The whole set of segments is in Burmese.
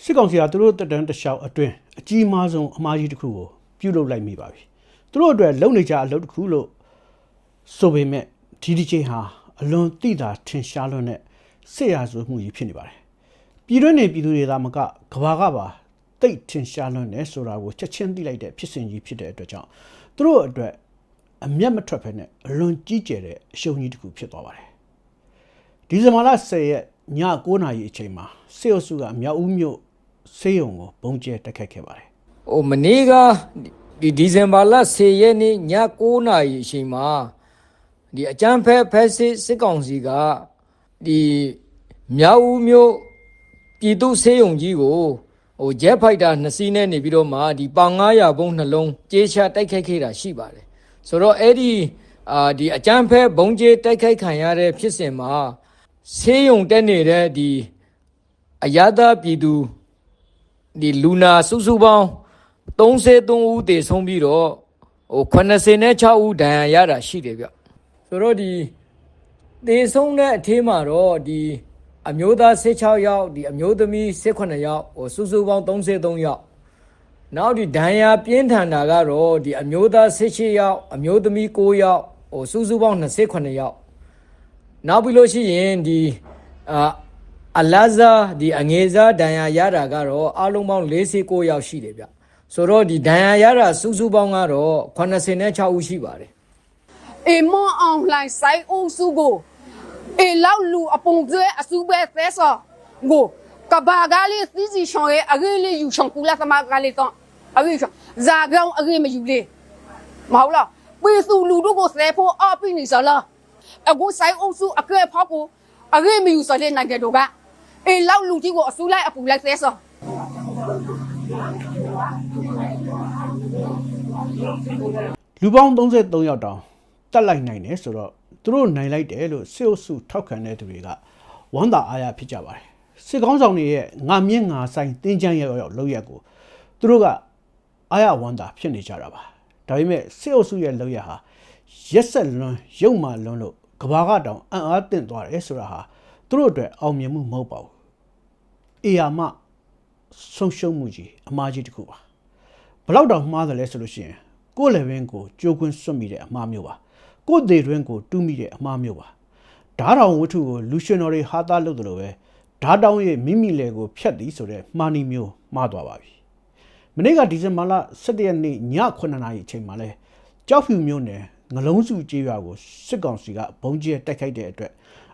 စစ်ကောင်စီကသူတို့တက်တန်းတလျှောက်အတွင်းအကြီးမားဆုံးအမှားကြီးတစ်ခုကိုပြုလုပ်လိုက်မိပါပြီသူတို့အတွက်လုံနေကြအလုပ်တစ်ခုလို့ဆိုပေမဲ့ဒီဒီချင်းဟာအလွန်တိတာထင်ရှားလွန်းတဲ့စစ်ရာဇဝတ်မှုကြီးဖြစ်နေပါတယ်ပြည်တွင်းနေပြည်သူတွေသာမကကဘာကပါတိတ်ထင်ရှားလွန်းတယ်ဆိုတာကိုချက်ချင်းသိလိုက်တဲ့ဖြစ်စဉ်ကြီးဖြစ်တဲ့အတွက်ကြောင့်သူတို့အတွက်အမျက်မထွက်ဖ ೇನೆ အလွန်ကြီးကျယ်တဲ့အရှုံးကြီးတစ်ခုဖြစ်သွားပါတယ်ဒီဇင်ဘာလ10ရက်ည9:00 နာရီအချိန်မှာစစ်အုပ်စုကမြောက်ဦးမြို့ဆေးရုံကိုဘုံကျဲတက်ခတ်ခဲ့ပါတယ်မနေ့ကဒီဇင်ဘာလ10ရက်နေ့ည9:00 နာရီအချိန်မှာဒီအကြမ်းဖက်ဖက်စစ်ကောင်စီကဒီမြောက်ဦးမြို့ပြည်သူ့ဆေးရုံကြီးကိုဂျက်ဖိုက်တာ2စီးနဲ့နေပြီးတော့မှဒီပေါင်900ဘုံနှလုံးကျေးချတိုက်ခိုက်ခဲ့တာရှိပါတယ်ဆိုတော့အဲ့ဒီအကြမ်းဖက်ဘုံကျဲတိုက်ခိုက်ခံရတဲ့ဖြစ်စဉ်မှာဆေးရုံတက်နေတဲ့ဒီအရသာပြည်သူဒီလူနာစုစုပေါင်း33ဦးတည်ဆုံးပြီးတော့86ဦးဒဏ်ရာရတာရှိတယ်ဗျဆိုတော့ဒီတည်ဆုံးတဲ့အထက်မှာတော့ဒီအမျိုးသား16ယောက်ဒီအမျိုးသမီး18ယောက်စုစုပေါင်း33ယောက်နောက်ဒီဒဏ်ရာပြင်းထန်တာကတော့ဒီအမျိုးသား18ယောက်အမျိုးသမီး9ယောက်စုစုပေါင်း28ယောက်နောက်ပြီးလို့ရှိရင်ဒီအလာဇာဒီအငယ်စားဒဏ်ရာရတာကတော့အလုံးပေါင်း49ယောက်ရှိတယ်ဗျဆိုတော့ဒီဒဏ်ရာရတာစုစုပေါင်းကတော့86ဦးရှိပါတယ်မောအောင်လှိုင်ဆိုင်အုပ်စုကိုလောက်လူအပုံကျွဲအစုပဲသဲစောကိုကဘာကလေးစီစီရှောင်းရဲ့အရေးလေးယူရှောင်းကူလာသမားကလေးတော့အရေးရှောင်းဇာကောင်အရေးမယူလေမဟုတ်လားပြေစုလူတို့ကိုဆဲဖို့အပိနေစလားအခုဆိုင်အုပ်စုအကဲဖောက်ကိုအရေးမယူစတဲ့နိုင်ငံတို့ကလောက်လူကြီးကိုအစုလိုက်အပူလိုက်သဲစောလူပေါင်း33ယောက်တောင်တက်လိုက်နိုင်တယ်ဆိုတော့သူတို့နိုင်လိုက်တယ်လို့စစ်အုပ်စုထောက်ခံတဲ့သူတွေကဝမ်းသာအားရဖြစ်ကြပါတယ်စစ်ကောင်းဆောင်တွေရဲ့ငါမြင့်ငါဆိုင်တင်းချမ်းရောက်လောက်ရက်ကိုသူတို့ကအားရဝမ်းသာဖြစ်နေကြတာပါဒါပေမဲ့စစ်အုပ်စုရဲ့လောက်ရက်ဟာရက်ဆက်လွန်းရုပ်မာလွန်းလို့ကဘာကတောင်အံ့အားသင့်သွားတယ်ဆိုတာဟာသူတို့အတွက်အောင်မြင်မှုမဟုတ်ပါဘူးအေယာမဆုံးရှုံးမှုကြီးအမှားကြီးတစ်ခုပါဘလောက်တောင်မှားတယ်လဲဆိုလို့ရှိရင်ကိုယ်လည်းပင်ကိုကြိုးကွင်းစွတ်မိတဲ့အမှားမျိုးပါကိုယ်သေးတွင်ကိုတူးမိတဲ့အမှားမျိုးပါဓာတောင်ဝတ္ထုကိုလူရှင်တော်တွေဟာသားလုပ်တယ်လို့ပဲဓာတောင်ရဲ့မိမိလေကိုဖျက်သည်ဆိုတဲ့မှားနီမျိုးမှားသွားပါပြီမနေ့ကဒီဇင်ဘာလ17ရက်နေ့ည9:00 နာရီအချိန်မှာလဲကြောက်ဖြူမြို့နယ်ငလုံးစုကျေးရွာကိုစစ်ကောင်စီကဘုံကျဲတိုက်ခိုက်တဲ့အတွက်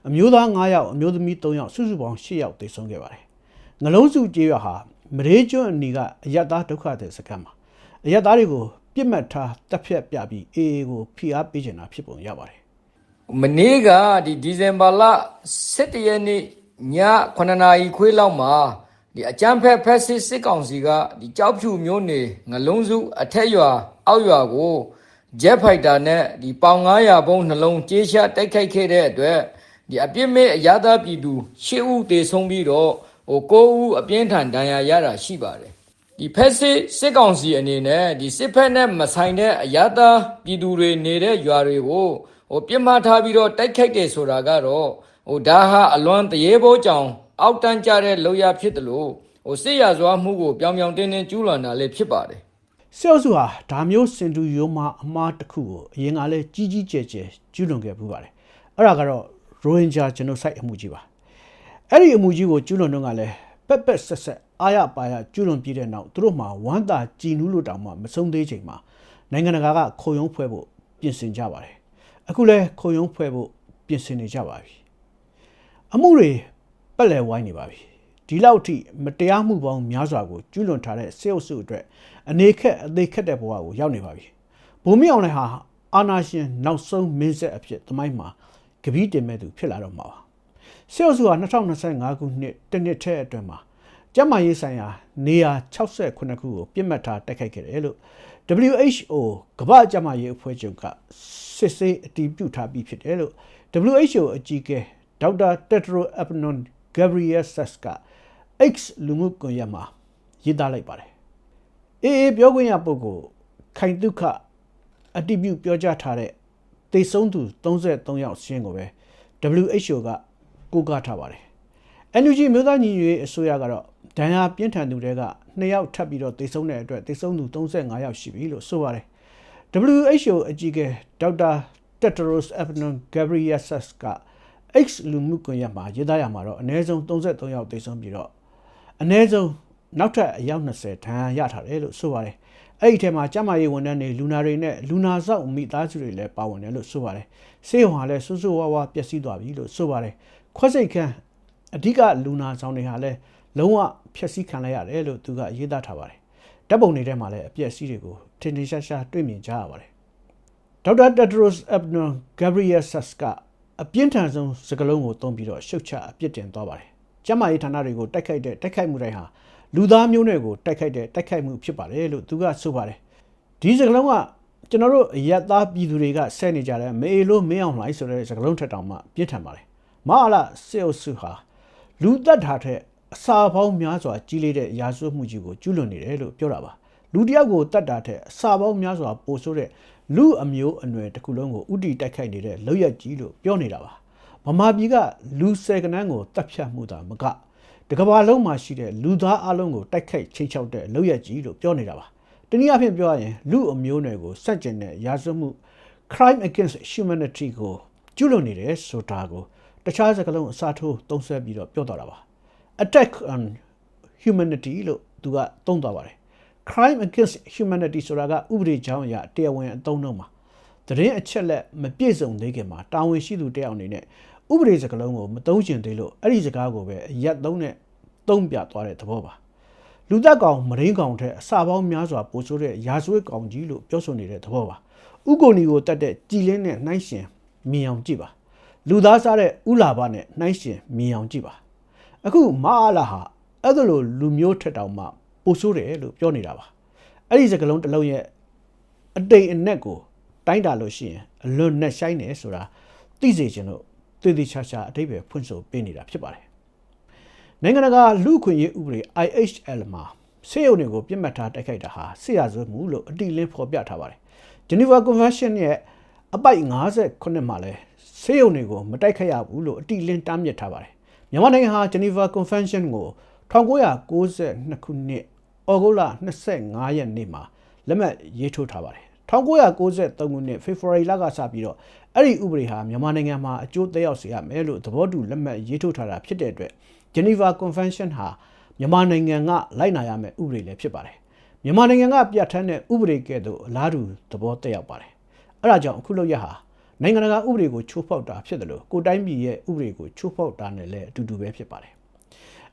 အမျိုးသား9ယောက်အမျိုးသမီး3ယောက်စုစုပေါင်း10ယောက်သေဆုံးခဲ့ပါတယ်ငလုံးစုကျေးရွာဟာမရေကျွန်းအနီကအယက်သားဒုက္ခသည်စခန်းမှာအယက်သားတွေကိုပြစ်မှတ်ထားတပ်ဖြတ်ပြပြီးအေးကိုဖိအားပေးနေတာဖြစ်ပုံရပါတယ်မနေ့ကဒီဇင်ဘာလ17ရက်နေ့ည9:00 နာရီခွဲလောက်မှာဒီအကြမ်းဖက်ဖက်စစ်ကောင်စီကဒီကြောက်ဖြူမျိုးနေငလုံးစုအထက်ရွာအောက်ရွာကိုဂျက်ဖိုက်တာနဲ့ဒီပေါင်900ဘုံနှလုံးကျေးချတိုက်ခိုက်ခဲ့တဲ့အတွက်ဒီအပြစ်မဲ့အရသာပြည်သူ10ဦးသေဆုံးပြီးတော့9ဦးအပြင်းထန်ဒဏ်ရာရတာရှိပါတယ်ဒီဖက်စစ်ကောင်စီအနေနဲ့ဒီစစ်ဖက်နဲ့မဆိုင်တဲ့အရသာပြည်သူတွေနေတဲ့ရွာတွေကိုပြစ်မှတ်ထားပြီးတော့တိုက်ခိုက်တယ်ဆိုတာကတော့ဒါဟာအလွန်တရေဘောကြောင်အောက်တန်းကြတဲ့လောက်ရဖြစ်တယ်လို့စစ်ရာဇဝမှုကိုပြောင်ပြောင်တင်းတင်းကျူးလွန်တာလည်းဖြစ်ပါတယ်စစ်အုပ်စုဟာဒါမျိုးစင်တူရိုးမှအမှားတစ်ခုကိုအရင်ကလည်းကြီးကြီးကျယ်ကျယ်ကျူးလွန်ခဲ့ပူပါတယ်အဲ့ဒါကတော့ရိုဟင်ဂျာဂျနိုဆိုက်အမှုကြီးပါအဲ့ဒီအမှုကြီးကိုကျူးလွန်တော့ကလည်းပက်ပက်ဆက်ဆက်အားရပါရကျူးလွန်ပြီးတဲ့နောက်သူတို့မှာဝမ်းသာကြည်နူးလို့တောင်မှမဆုံးသေးချိန်မှာနိုင်ငံတကာကခုံရုံးဖွဲ့ဖို့ပြင်ဆင်ကြပါတယ်အခုလဲခုံရုံးဖွဲ့ဖို့ပြင်ဆင်နေကြပါပြီအမှုတွေပက်လည်ဝိုင်းနေပါပြီဒီလောက်ထိမတရားမှုပေါင်းများစွာကိုကျူးလွန်ထားတဲ့စစ်အုပ်စုအတွက်အနေခက်အသေးခက်တဲ့ဘဝကိုရောက်နေပါပြီဗိုလ်မြင့်အောင်လည်းဟာအာဏာရှင်နောက်ဆုံးမင်းဆက်အဖြစ်သမိုင်းမှာကပီးတင်မဲ့သူဖြစ်လာတော့မှာပါစစ်အုပ်စုဟာ2025ခုနှစ်တနှစ်ထဲအတွင်းမှာကျန်းမာရေးဆိုင်ရာနေရာ68ခုကိုပြစ်မှတ်ထားတိုက်ခိုက်ခဲ့တယ်လို့ WHO ကမ္ဘာ့ကျန်းမာရေးအဖွဲ့ချုပ်ကစစ်ဆေးအတည်ပြုထားပြီးဖြစ်တယ်လို့ WHO အကြီးအကဲဒေါက်တာတက်ဒရိုအပနိုဂက်ဘရီယယ်ဆက်စ်က X လူမှုကွန်ရက်မှာရေးသားလိုက်ပါတယ်အေးပြောခွင့်ရပုဂ္ဂိုလ်ခိုင်တုခအတည်ပြုပြောကြားထားတဲ့သေဆုံးသူ33ယောက်ရှင်းကိုပဲ WHO ကကိုးကားထားပါတယ်NUG မြို့သားညီညွတ်ရေးအစိုးရကတော့ ဒဏ်ရာပြင်းထန်သူတွေက2ယောက်ထပ်ပြီးတော့သေဆုံးတဲ့အတွက်သေဆုံးသူ35ယောက်ရှိပြီလို့ဆိုပါတယ် WHO အကြီးအကဲဒေါက်တာ Tedros Adhanom Ghebreyesus က X လူမှုကွန်ရက်မှာရေးသားရမှာတော့အနည်းဆုံး33ယောက်သေဆုံးပြီးတော့အနည်းဆုံးနောက်ထပ်အယောက်20ဒဏ်ရာရထားတယ်လို့ဆိုပါတယ်အဲ့ဒီထဲမှာကျမရေးဝန်ထမ်းတွေလူနာတွေနဲ့လူနာဆောက်မိသားစုတွေလည်းပါဝင်တယ်လို့ဆိုပါတယ်ဆေးရုံဟာလည်းစိုးစိုးဝါးဝါးပျက်စီးသွားပြီလို့ဆိုပါတယ်ခွက်စိတ်ခန်းအဓိကလူနာဆောင်တွေဟာလည်းလုံးဝဖျက်ဆီးခံလိုက်ရတယ်လို့သူကရေးသားထားပါတယ်ဓာတ်ပုံတွေထဲမှာလည်းအပျက်စီးတွေကိုထင်ထင်ရှားရှားတွေ့မြင်ကြရပါတယ်ဒေါက်တာ Tedros Adhanom Ghebreyesus ကအပြင်းထန်ဆုံးစကားလုံးကိုသုံးပြီးတော့ရှုတ်ချအပြစ်တင်သွားပါတယ်ကျမရေးဌာနတွေကိုတိုက်ခိုက်မှုတိုင်းဟာလူသားမျိုးနွယ်ကိုတိုက်ခိုက်မှုဖြစ်ပါတယ်လို့သူကဆိုပါတယ်ဒီစကားလုံးကကျွန်တော်တို့အယက်သားပြည်သူတွေကဆဲနေကြတယ်မေလို့မင်းအောင်လှိုင်းဆိုတဲ့စကားလုံးထက်တောင်မှပြင်းထန်ပါတယ်မဟာလစေအုပ်စုဟာလူသက်တာထက်အစာပေါင်းများစွာကြီးလေးတဲ့ရာဇဝတ်မှုကြီးကိုကျူးလွန်နေတယ်လို့ပြောတာပါလူတစ်ယောက်ကိုတတ်တာထက်အစာပေါင်းများစွာပိုဆိုးတဲ့လူအမျိုးအနွယ်တစ်ခုလုံးကိုဥတီတိုက်ခိုက်နေတဲ့လောက်ရကြီးလို့ပြောနေတာပါဗမာပြည်ကလူဆယ်ကနန်းကိုတပ်ဖြတ်မှုတာမကတကဘာလုံးမှာရှိတဲ့လူသားအလုံးကိုတိုက်ခိုက်ချိန်ချောက်တဲ့လောက်ရကြီးလို့ပြောနေတာပါတနည်းအားဖြင့်ပြောရရင်လူအမျိုးနွယ်ကိုစက်ကျင်တဲ့ရာဇဝတ်မှု crime against humanity ကိုကျူးလွန်နေတယ်ဆိုတာကိုတခြားစကားလုံးအစားထိုးသုံးဆွဲပြီးတော့ပြောတော့တာပါ attack on humanity လို့သူကသုံးသွားပါတယ် crime against humanity ဆိုတာကဥပဒေကြောင်းအရတရားဝင်အသုံးအနှုန်းမှာသတင်းအချက်လက်မပြည့်စုံသေးခင်မှာတာဝန်ရှိသူတယောက်အနေနဲ့ဥပဒေစကားလုံးကိုမသုံးချင်သေးလို့အဲ့ဒီစကားကိုပဲရက်သုံးနဲ့သုံးပြသွားတဲ့သဘောပါလူသက်ကောင်မရင်းကောင်ထက်အစာပေါင်းများစွာပိုဆိုးတဲ့ရာဇဝတ်ကောင်ကြီးလို့ပြောဆိုနေတဲ့သဘောပါဥကိုနီကိုတတ်တဲ့ကြည်လင်းနဲ့နှိုင်းရှင်မြင်အောင်ကြည့်ပါလူသားစားတဲ့ဥလာဘနဲ့နှိုင်းရှင်မြင်အောင်ကြည့်ပါအခုမအားလာဟာအဲ့ဒါလိုလူမျိုးထက်တောင်မှပိုဆိုးတယ်လို့ပြောနေတာပါအဲ့ဒီစကားလုံးတစ်လုံးရဲ့အတိမ်အနက်ကိုတိုင်းတာလို့ရှိရင်အလွန်နဲ့ဆိုင်နေဆိုတာသိစေချင်လို့တည်တည်ချာချာအတိတ်ပဲဖွင့်ဆိုပေးနေတာဖြစ်ပါတယ်နိုင်ငံတကာလူခွင့်ရေးဥပဒေ IHL မှာဆေးရုံတွေကိုပြစ်မှတ်ထားတိုက်ခိုက်တာဟာစစ်ရာဇဝတ်မှုလို့အတိအလင်းဖော်ပြထားပါတယ် Geneva Convention ရဲ့အပိုက်58မှာလည်းဆေးရုံတွေကိုမတိုက်ခိုက်ရဘူးလို့အတိအလင်းတားမြစ်ထားပါတယ်မြန်မာနိုင်ငံဟာ Geneva Convention ကို1992ခုနှစ်ဩဂုတ်လ25ရက်နေ့မှာလက်မှတ်ရေးထိုးထားပါတယ်1993ခုနှစ်ဖေဖော်ဝါရီလကစပြီးတော့အဲ့ဒီဥပဒေဟာမြန်မာနိုင်ငံမှာအကျိုးသက်ရောက်စေရမယ်လို့သဘောတူလက်မှတ်ရေးထိုးထားတာဖြစ်တဲ့အတွက် Geneva Convention ဟာမြန်မာနိုင်ငံကလိုက်နာရမယ့်ဥပဒေလည်းဖြစ်ပါတယ်မြန်မာနိုင်ငံကပြဋ္ဌာန်းတဲ့ဥပဒေကဲ့သို့အလားတူသဘောသက်ရောက်ပါတယ်အဲ့ဒါကြောင့်အခုလောက်ရဟာနိုင်ငံတကာဥပဒေကိုချိုးဖောက်တာဖြစ်တယ်လို့ကိုတိုင်းပြည်ရဲ့ဥပဒေကိုချိုးဖောက်တာနဲ့လည်းအတူတူပဲဖြစ်ပါတယ်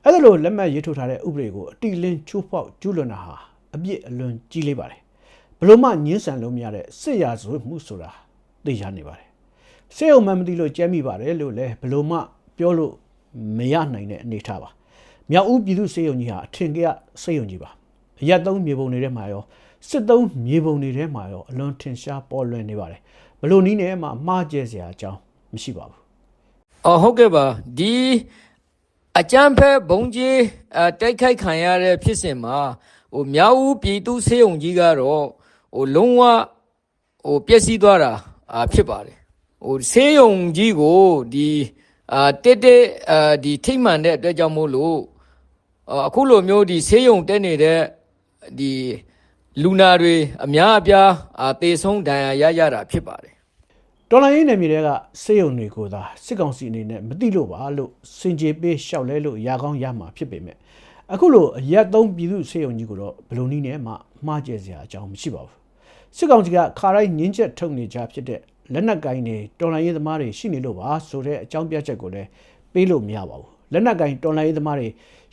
အဲ့ဒါလိုလက်မှတ်ရေးထိုးထားတဲ့ဥပဒေကိုအတိအလင်းချိုးဖောက်ကျူးလွန်တာဟာအပြစ်အလွန်ကြီးလေးပါတယ်ဘလို့မှညှင်းဆန်လို့မရတဲ့စစ်ရာဇဝတ်မှုဆိုတာသိရနေပါတယ်စေုံမှမသိလို့ကြမ်းမိပါတယ်လို့လည်းဘလို့မှပြောလို့မရနိုင်တဲ့အနေထားပါမြောက်ဦးပြည်သူစေုံကြီးဟာအထင်ကရစေုံကြီးပါအရက်သုံးမြေပုံတွေထဲမှာရောစစ်သုံးမြေပုံတွေထဲမှာရောအလွန်ထင်ရှားပေါ်လွင်နေပါတယ်ဘလို့နည်းနဲ့မှမှားကျဲစရာအကြောင်းမရှိပါဘူးဟုတ်ကဲ့ပါဒီအကြမ်းဖက်ဘုံကြီးတိုက်ခိုက်ခံရတဲ့ဖြစ်စဉ်မှာမြောက်ဦးပြည်သူစေုံကြီးကတော့လုံးဝပျက်စီးသွားတာဖြစ်ပါတယ်စေုံကြီးကိုဒီဒီထိမှန်တဲ့အတွက်ကြောင့်မို့လို့အခုလိုမျိုးဒီစေုံတက်နေတဲ့ဒီလူနာတွေအများအပြားသေဆုံးဒဏ်ရာရတာဖြစ်ပါတယ်တော်လိုင်းရေးနယ်မြေတွေကစေုံတွေကိုသာစစ်ကောင်စီအနေနဲ့မသိလို့ပါလို့စင်ကြေပေးလျှောက်လဲလို့ရကောင်းရမှာဖြစ်ပေမဲ့အခုလိုအရက်သုံးပြည်သူစေုံကြီးကိုတော့ဘလို့နည်းနဲ့မှမှားကျဲစရာအကြောင်းမရှိပါဘူးစစ်ကောင်စီကခါတိုင်းညှင်းချက်ထုတ်နေကြဖြစ်တဲ့လက်နက်ကိုင်းတွေတော်လိုင်းရေးသမားတွေရှိနေလို့ပါဆိုတဲ့အကြောင်းပြချက်ကိုလည်းပေးလို့မရပါဘူးလက်နက်ကိုင်းတော်လိုင်းရေးသမားတွေ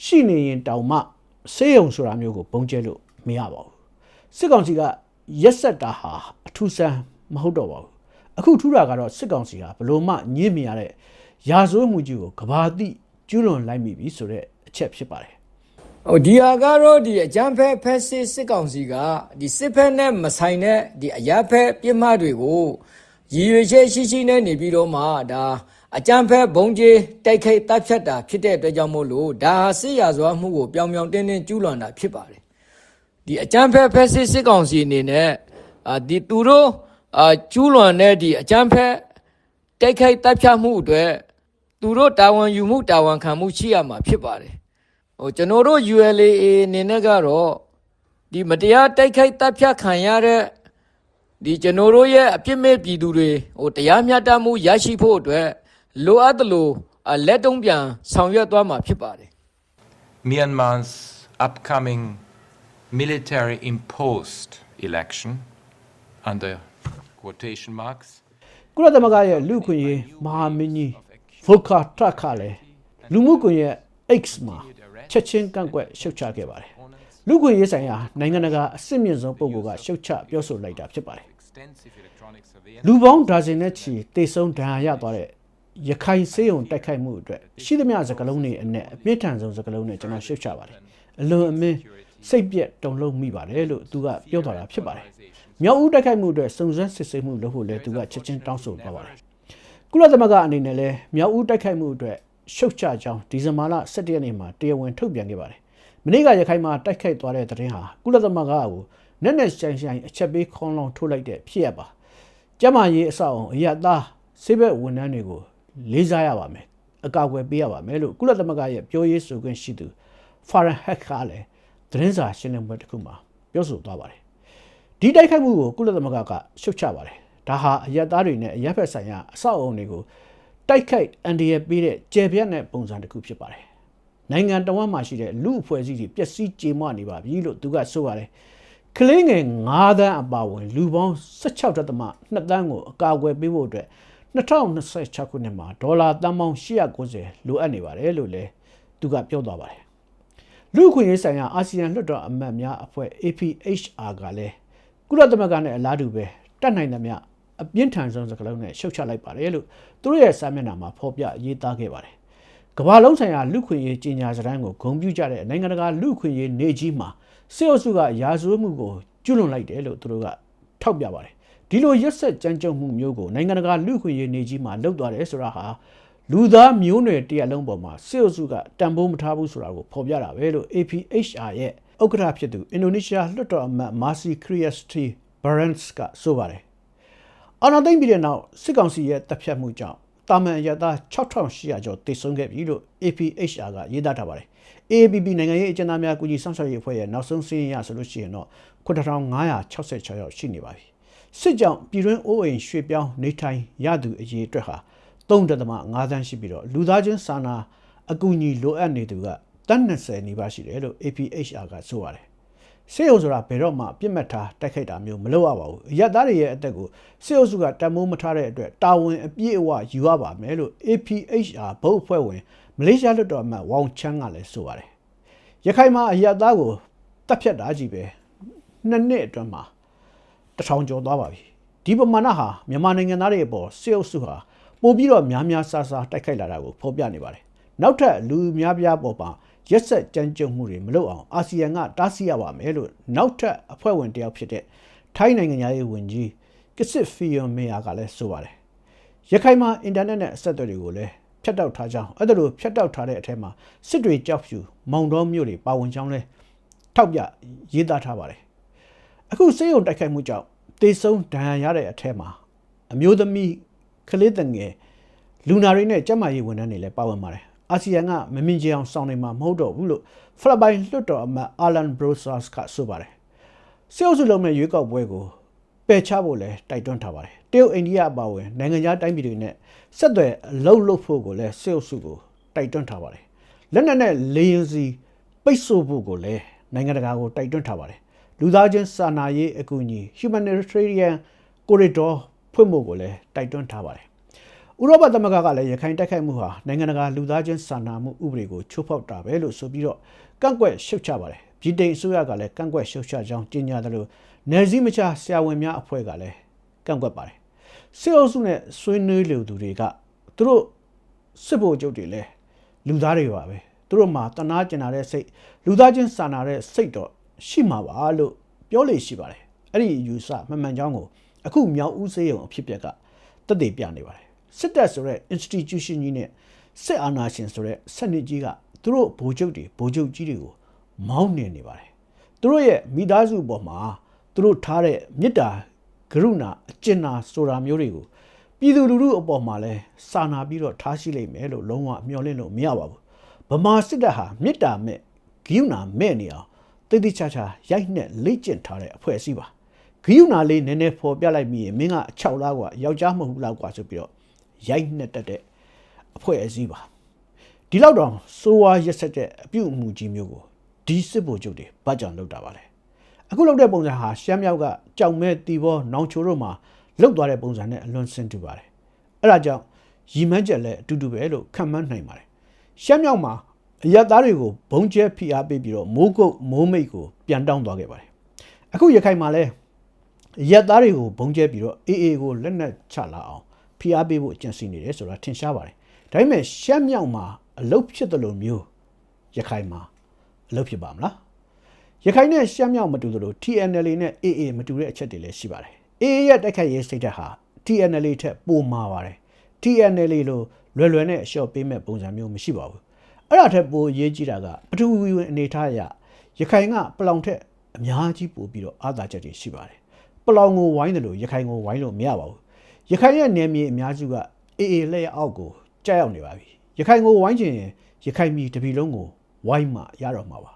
ရှိနေရင်တောင်မှစေုံဆိုတာမျိုးကိုပုံကျဲလို့မရပါဘူးစစ်ကောင်စီကရက်ဆက်တာဟာအထူးဆန်းမဟုတ်တော့ပါဘူးအခုထူးတာကတော့စစ်ကောင်စီဟာဘလို့မှညှင်းမြင်ရတဲ့ရာဇဝတ်မှုကြီးကိုကဘာတိကျူးလွန်လိုက်မိပြီဆိုတဲ့အချက်ဖြစ်ပါတယ်ဒီဟာကတော့ဒီအကြမ်းဖက်ဖက်စစ်ကောင်စီကဒီစစ်ဖက်နဲ့မဆိုင်တဲ့ဒီအရာဖက်ပြစ်မှတ်တွေကိုရည်ရွယ်ချက်ရှိနဲ့နေပြီးတော့မှဒါအကြမ်းဖက်ဘုံကြီးတိုက်ခိုက်တပ်ဖြတ်တာဖြစ်တဲ့အတွက်ကြောင့်မို့လို့ဒါဟာစစ်ရာဇဝတ်မှုကိုပြောင်ပြောင်တင်းတင်းကျူးလွန်တာဖြစ်ပါတယ်ဒီအကြမ်းဖက်ဖက်စစ်ကောင်စီအနေနဲ့ဒီသူတို့ကျူးလွန်တဲ့ဒီအကြမ်းဖက်တိုက်ခိုက်တပ်ဖြတ်မှုအတွက်သူတို့တာဝန်ယူမှုတာဝန်ခံမှုရှိရမှာဖြစ်ပါတယ် ကျွန်တော်တို့ ULA အနေနဲ့ကတော့ဒီမတရားတိုက်ခိုက်တပ်ဖြတ်ခံရတဲ့ဒီကျွန်တော်တို့ရဲ့အပြစ်မဲ့ပြည်သူတွေတရားမျှတမှုရရှိဖို့အတွက်လိုအပ်သလိုလက်တုံးပြန်ဆောင်ရွက်သွားမှာဖြစ်ပါတယ် Myanmar's upcoming military imposed election under quotation marks ကုလသမဂ္ဂရဲ့လူခွင့်ရေးမဟာမင်းကြီးဗိုကာထခလည်းလူမှုကွန်ရက် X မှာချက်ချင်းကန့်ကွက်ရှုတ်ချခဲ့ပါတယ်လူခွင့်ရေးဆိုင်ရာနိုင်ငံတကာအစစ်မြင့်ဆုံးပုံကရှုတ်ချပြောဆိုလိုက်တာဖြစ်ပါတယ်လူပေါင်းဒါဇင်နဲ့ချီတေဆုံးဒဏ်ရာရသွားတဲ့ရခိုင်စေးုံတိုက်ခိုက်မှုအတွက်ရှိသမျှစကလုံးတွေအနက်အပြင်းထန်ဆုံးစကလုံးနဲ့ကျွန်တော်ရှုတ်ချပါတယ်အလွန်အမင်းစိတ်ပြက်တုန်လှုပ်မိပါတယ်လို့သူကပြောသွားတာဖြစ်ပါတယ်မြောက်ဦးတိုက်ခိုက်မှုအတွက်စုံစမ်းစစ်ဆေးမှုလုပ်ဖို့လည်းသူကချက်ချင်းတောင်းဆိုသွားပါတယ်ကုလသမဂ္ဂအနေနဲ့လည်းမြောက်ဦးတိုက်ခိုက်မှုအတွက်ရှုတ်ချကြောင်းဒီဇင်ဘာလ17ရက်နေ့မှာတရားဝင်ထုတ်ပြန်ခဲ့ပါတယ်မနေ့ကရခိုင်မှာတိုက်ခိုက်သွားတဲ့သတင်းဟာကုလသမဂ္ဂကိုနက်နက်ရှိုင်းရှိုင်းအချက်ပေးခေါင်းလောင်းထိုးလိုက်တဲ့ဖြစ်ရပါကျမရေးအဆောက်အုံအရသားဆေးဘက်ဝန်ထမ်းတွေကိုလေးစားရပါမယ်အကာအကွယ်ပေးရပါမယ်လို့ကုလသမဂ္ဂရဲ့ပြောရေးဆိုခွင့်ရှိသူဖာရန်ဟက်ကလည်းသတင်းစာရှင်းလင်းပွဲတစ်ခုမှာပြောဆိုသွားပါတယ်ဒီတိုက်ခိုက်မှုကိုကုလသမဂ္ဂကရှုတ်ချပါတယ်ဒါဟာအရသားတွေနဲ့အရက်ဖက်ဆိုင်ရာအဆောက်အုံတွေကိုတိုက်ခိုက်အန်ဒီရပေးတဲ့ကျေပြတ်တဲ့ပုံစံတစ်ခုဖြစ်ပါတယ်နိုင်ငံတော်မှာရှိတဲ့လူအဖွဲ့အစည်းတွေပျက်စီးကြေမွနေပါပြီလို့သူကဆိုပါတယ်ကလေးငယ်9သန်းအပါအဝင်လူပေါင်း 16.2 သန်းကိုအကာအကွယ်ပေးဖို့အတွက်2026ခုနှစ်မှာဒေါ်လာသန်းပေါင်း890လိုအပ်နေပါတယ်လို့လည်းသူကပြောသွားပါတယ်လူ့အခွင့်အရေးဆိုင်ရာအာဆီယံလွှတ်တော်အမတ်များအဖွဲ့ APHR ကလည်းကုလသမဂ္ဂနဲ့အလားတူပဲတတ်နိုင်သမျှအပြင်းထန်ဆုံးစကားလုံးနဲ့ရှုတ်ချလိုက်ပါတယ်လို့သူတို့ရဲ့စာမျက်နှာမှာဖော်ပြရေးသားခဲ့ပါတယ်ကမ္ဘာလုံးဆိုင်ရာလူ့အခွင့်အရေးကြီးညာစတမ်းကိုဂုဏ်ပြုကြတဲ့နိုင်ငံတကာလူ့အခွင့်အရေးနေကြီးမှာစစ်အုပ်စုကရာဇဝတ်မှုကိုကျူးလွန်လိုက်တယ်လို့သူတို့ကထောက်ပြပါတယ်ဒီလိုရက်ဆက်ကြမ်းကြုတ်မှုမျိုးကိုနိုင်ငံတကာလူ့အခွင့်အရေးနေကြီးမှာလုပ်သွားတယ်ဆိုတာဟာလူသားမျိုးနွယ်တရက်လုံးပေါ်မှာစစ်အုပ်စုကတန်ဖိုးမထားဘူးဆိုတာကိုဖော်ပြတာပဲလို့ APHR ရဲ့ဥက္ကဋ္ဌဖြစ်သူအင်ဒိုနီးရှားလွှတ်တော်အမတ်မာစီခရီယက်စတီဘရန်စ်ကဆိုပါတယ်အာဏာသိမ်းပြီးတဲ့နောက်စစ်ကောင်စီရဲ့တပ်ဖြတ်မှုကြောင့်တာမန်အရသား6800ကျော်တိတ်ဆုံးခဲ့ပြီလို့ APHR ကရေးသားထားပါတယ် AAPP နိုင်ငံရေးအကျဉ်းသားများကူညီဆောင်ရွက်ရေးအဖွဲ့ရဲ့နောက်ဆုံးစာရင်းအရဆိုလို့ရှိရင်တော့9566ယောက်ရှိနေပါပြီစစ်ကြောင့်ပြည်တွင်းအိုးအိမ်ရွှေ့ပြောင်းနေထိုင်ရသူအရေးအတွက်ဟာ3.5 သန်းရှိပြီးတော့လူသားချင်းစာနာအကူအညီလိုအပ်နေသူကတန်း20နီးပါးရှိတယ်လို့ APHR ကဆိုပါတယ်စစ်အုပ်ဆိုတာဘယ်တော့မှပြစ်မှတ်ထားတိုက်ခိုက်တာမျိုးမလုပ်ရပါဘူးအရပ်သားတွေရဲ့အသက်ကိုစစ်အုပ်စုကတန်မိုးမထားတဲ့အတွက်တာဝန်အပြည့်အဝယူရပါမယ်လို့ APHR ဘုတ်အဖွဲ့ဝင်မလေးရှားလွှတ်တော်အမတ်ဝေါင်ချန်းကလည်းဆိုပါတယ်ရခိုင်မှာအရပ်သားကိုတပ်ဖြတ်တာကြီးပဲ2နှစ်အတွင်းမှာ1000ကျော်သွားပါပြီဒီပမာဏဟာမြန်မာနိုင်ငံသားတွေအပေါ်စစ်အုပ်စုဟာပိုပြီးတော့များများဆဆတိုက်ခိုက်လာတာကိုဖော်ပြနေပါတယ်နောက်ထပ်လူများပြားပေါ်မှာရက်ဆက်ကြမ်းကြုတ်မှုတွေမလုပ်အောင်အာဆီယံကတားဆီးရပါမယ်လို့နောက်ထပ်အဖွဲ့ဝင်တယောက်ဖြစ်တဲ့ထိုင်းနိုင်ငံရေးဝန်ကြီးကစ်စစ်ဖီယွန်မေယာကလည်းဆိုပါတယ်ရခိုင်မှာအင်တာနက်နဲ့အဆက်အသွယ်တွေကိုလည်းဖြတ်တောက်ထားကြောင်းအဲ့ဒါလိုဖြတ်တောက်ထားတဲ့အထက်မှာစစ်တွေကြောက်ဖြူမောင်တော်မျိုးတွေပါဝင်ကြောင်းလဲထောက်ပြရေးသားထားပါတယ်အခုစေယုံတိုက်ခိုက်မှုကြောင့်တေဆုံးဒဏ်ရာရတဲ့အထက်မှာအမျိုးသမီးကလေးတငယ်လူနာတွေနဲ့ကျန်းမာရေးဝန်ထမ်းတွေလည်းပါဝင်ပါတယ်အာဆီယံကမမြင်ကြအောင်စောင့်နေမှာမဟုတ်တော့ဘူးလို့ဖိလစ်ပိုင်လွှတ်တော်အမတ်အာလန်ဘရိုဆာစ်ကဆိုပါတယ်စစ်အုပ်စုလုံးမဲ့ရွေးကောက်ပွဲကိုပယ်ချဖို့လည်းတိုက်တွန်းထားပါတယ်တရုတ်အိန္ဒိယအပါအဝင်နိုင်ငံခြားတိုင်းပြည်တွေနဲ့ဆက်သွယ်အလုပ်လုပ်ဖို့ကိုလည်းစစ်အုပ်စုကိုတိုက်တွန်းထားပါတယ်လက်နက်နဲ့လေယာဉ်စီပိတ်ဆို့ဖို့ကိုလည်းနိုင်ငံတကာကိုတိုက်တွန်းထားပါတယ်လူသားချင်းစာနာရေးအကူအညီ humanitarian corridor ဖွင့်ဖို့ကိုလည်းတိုက်တွန်းထားပါတယ်ဥရောပသမဂ္ဂကလည်းရခိုင်တိုက်ခိုက်မှုဟာနိုင်ငံတကာလူသားချင်းစာနာမှုဥပဒေကိုချိုးဖောက်တာပဲလို့ဆိုပြီးတော့ကန့်ကွက်ရှုတ်ချပါတယ်ဗြိတိန်အစိုးရကလည်းကန့်ကွက်ရှုတ်ချကြောင်းကြေညာတယ်လို့နယ်စည်းမခြားဆရာဝန်များအဖွဲ့ကလည်းကန့်ကွက်ပါတယ်စစ်အုပ်စုနဲ့ဆွေးနွေးလူသူတွေကသူတို့စစ်ဗိုလ်ချုပ်တွေလည်းလူသားတွေပါပဲသူတို့မှာတနာကျင်လာတဲ့စိတ်လူသားချင်းစာနာတဲ့စိတ်တော့ရှိမှာပါလို့ပြောလေရှိပါတယ်အဲ့ဒီယူဆမှန်မှန်ကြောင်းကိုအခုမြောက်ဦးစေးရုံအဖြစ်အပျက်ကသက်သေပြနေပါတယ်စစ်တပ်ဆိုတဲ့ institution ကြီးနဲ့စစ်အာဏာရှင်ဆိုတဲ့စနစ်ကြီးကသူတို့ဗိုလ်ချုပ်ကြီးတွေကိုမောင်းနေပါတယ်သူတို့ရဲ့မိသားစုပေါ်မှာသူတို့ထားတဲ့မေတ္တာကရုဏာအကျဉ်းနာဆိုတာမျိုးတွေကိုပြည်သူလူထုအပေါ်မှာလဲစာနာပြီးတော့ထားရှိလိမ့်မယ်လို့လုံးဝမျှော်လင့်လို့မရပါဘူး ဗမာစစ်တပ်ဟာမြစ်တာမဲ့ဂိယူနာမဲ့နေအောင်တိတိကျကျရိုက်နှက်လေ့ကျင့်ထားတဲ့အဖွဲ့အစည်းပါဂိယူနာလေးနည်းနည်းပေါ်ပြလိုက်ပြီးရင်မင်းက6လားกว่าယောက်ျားမဟုတ်လားกว่าဆိုပြီးတော့ရိုက်နှက်တတ်တဲ့အဖွဲ့အစည်းပါဒီလောက်တော့စိုးဝါရက်ဆက်တဲ့အပြုအမူကြီးမျိုးကိုဒီစစ်ဗိုလ်ချုပ်တွေဗတ်ကြောင်လုပ်တာပါလေအခုလုပ်တဲ့ပုံစံဟာရှမ်းမြောက်ကကြောက်မဲတီဘောနောင်ချိုတို့မှာလုတ်သွားတဲ့ပုံစံနဲ့အလွန်ဆင်တူပါတယ်အဲ့ဒါကြောင့်ရီမန်းချက်လည်းအတူတူပဲလို့ခံမှန်းနိုင်ပါတယ်ရှမ်းမြောက်မှာအရက်သားတွေကိုဘုံကျဲဖိအားပေးပြီးတော့မိုးကုတ်မိုးမိတ်ကိုပြန်တောင်းသွားခဲ့ပါတယ်အခုရခိုင်မှာလည်းအရက်သားတွေကိုဘုံကျဲပြီးတော့အေးအေးကိုလက်နက်ချလာအောင်ဖိအားပေးဖို့အကြံစီနေတယ်ဆိုတာထင်ရှားပါတယ်ဒါပေမဲ့ရှမ်းမြောက်မှာအလုတ်ဖြစ်တယ်လို့မျိုးရခိုင်မှာအလုတ်ဖြစ်ပါမလားရခိုင်နဲ့ရှမ်းမြောက်မတူသလို TNL နဲ့ AA မတူတဲ့အချက်တွေလည်းရှိပါတယ် AA ရဲ့တိုက်ခိုက်ရေးစိတ်ဓာတ်ဟာ TNL ထက်ပိုမာပါတယ် TNL လို့လွယ်နဲ့အလျှော့ပေးမဲ့ပုံစံမျိုးမရှိပါဘူးအဲ့ဒါထက်ပိုရေးကြည့်တာကပထဝီဝင်အနေထားအရရခိုင်ကပလောင်ထက်အများကြီးပိုပြီးတော့အာသာချက်တွေရှိပါတယ်ပလောင်ကိုဝိုင်းတယ်လို့ရခိုင်ကိုဝိုင်းလို့မရပါဘူးရခိုင်ရဲ့နယ်မြေအများစုက AA လက်ရအောက်ကိုကြားရောက်နေပါပြီရခိုင်ကိုဝိုင်းချင်ရင်ရခိုင်ပြည်တစ်ပြည်လုံးကိုဝိုင်းမှရတော့မှာပါ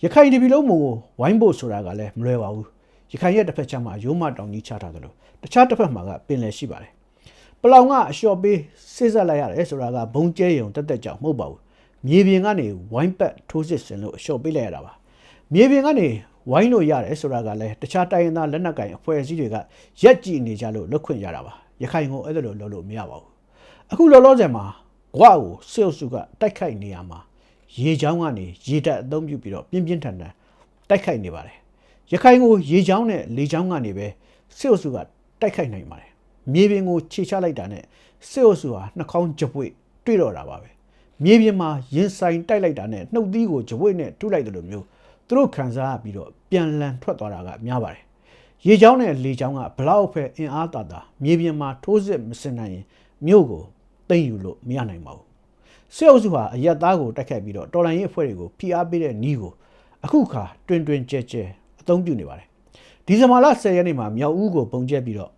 ရခိုင်တစ်ပြည်လုံးကိုဝိုင်းဖို့ဆိုတာကလည်းမလွယ်ပါဘူးရခိုင်ရဲ့တစ်ဖက်ခြမ်းမှာရိုးမတောင်ကြီးချထားတယ်လို့တခြားတစ်ဖက်မှာကပင်လယ်ရှိပါတယ်ပလောင်ကအလျှော့ပေးစစ်ဆက်လိုက်ရတယ်ဆိုတာကဘုံကျဲရုံတက်တက်ကြောင်မဟုတ်ပါဘူးမြေပြင်ကနေဝိုင်းပတ်ထိုးစစ်ဆင်လို့အလျှော့ပေးလိုက်ရတာပါမြေပြင်ကနေဝိုင်းလို့ရတယ်ဆိုတာကလည်းတခြားတိုင်းရင်းသားလက်နက်ကိုင်အဖွဲ့အစည်းတွေကရက်ကြည့်နေကြလို့လွတ်ခွင့်ရတာပါရခိုင်ကိုအဲ့ဒါလိုလုပ်လို့မရပါဘူးအခုလောလောဆယ်မှာဂွကိုစစ်အုပ်စုကတိုက်ခိုက်နေရမှာရေချောင်းကနေရေတပ်အသုံးပြုပြီးတော့ပြင်းပြင်းထန်ထန်တိုက်ခိုက်နေပါတယ်ရခိုင်ကိုရေချောင်းနဲ့လေချောင်းကနေပဲစစ်အုပ်စုကတိုက်ခိုက်နိုင်ပါတယ်မြေပြင်ကိုခြေချလိုက်တာနဲ့စစ်အုပ်စုဟာနှာခေါင်းကြပွေတွေ့တော့တာပါပဲမြေပြင်မှာရင်ဆိုင်တိုက်လိုက်တာနဲ့နှုတ်သီးကိုကြပွေနဲ့ထုလိုက်တယ်လို့မျိုးသူတို့ခံစားပြီးတော့ပြန်လန်ထွက်သွားတာကများပါတယ်ရေချောင်းနဲ့လေချောင်းကဘလောက်ပဲအင်အားတာတာမြေပြင်မှာထိုးစစ်မစင်နိုင်ရင်မြို့ကိုသိမ်းယူလို့မရနိုင်ပါဘူးစစ်အုပ်စုဟာအရက်သားကိုတိုက်ခိုက်ပြီးတော့တော်လိုင်းရေးအဖွဲ့တွေကိုဖိအားပေးတဲ့နီးကိုအခုခါတွင်ကျဲအသုံးပြုနေပါတယ်ဒီဇင်ဘာလ10ရက်နေ့မှာမြောက်ဦးကိုပုံကျဲပြီးတော့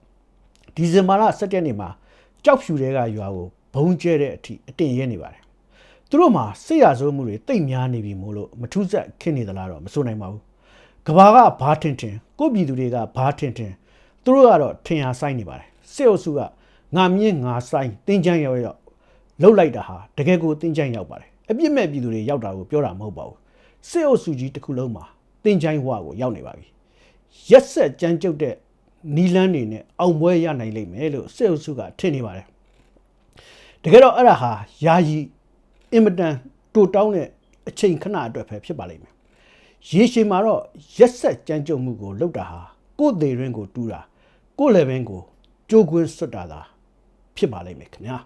ဒီဇင်ဘာလ17ရက်နေ့မှာကြောက်ဖြူတွေကရွာကိုဘုံကျဲတဲ့အထိအတင်ရဲနေပါတယ်သူတို့မှာစစ်ရဆိုးမှုတွေတိတ်များနေပြီမို့လို့မထူးဆက်ခင်းနေသလားတော့မဆိုနိုင်ပါဘူးကဘာကဘာထင်ကိုပြည်သူတွေကဘာထင်သူတို့ကတော့ထင်ရဆိုင်နေပါတယ်စစ်အုပ်စုကငါမြင့်ငါဆိုင်တင်းချမ်းရောက်လှုပ်လိုက်တာဟာတကယ်ကိုတင်းချမ်းရောက်ပါတယ်အပြစ်မဲ့ပြည်သူတွေရောက်တာကိုပြောတာမဟုတ်ပါဘူးစစ်အုပ်စုကြီးတစ်ခုလုံးမှာတင်းချမ်းဝါကိုရောက်နေပါပြီရက်ဆက်ကြမ်းကြုတ်တဲ့နီလန်းနေနဲ့အောင်ပွဲရနိုင်လိမ့်မယ်လို့စစ်အုပ်စုကထင်နေပါတယ်တကယ်တော့အဲ့ဒါဟာယာယီအင်မတန်တိုတောင်းတဲ့အချိန်ခဏအတွက်ပဲဖြစ်ပါလိမ့်မယ်ရေရှည်မှာတော့ရက်ဆက်ကြမ်းကြုတ်မှုကိုလုပ်တာဟာကိုယ်သေးရင်းကိုတူးတာကိုယ်လည်းပင်ကိုကြိုးကွင်းစွတ်တာသာဖြစ်ပါလိမ့်မယ်ခင်ဗျာ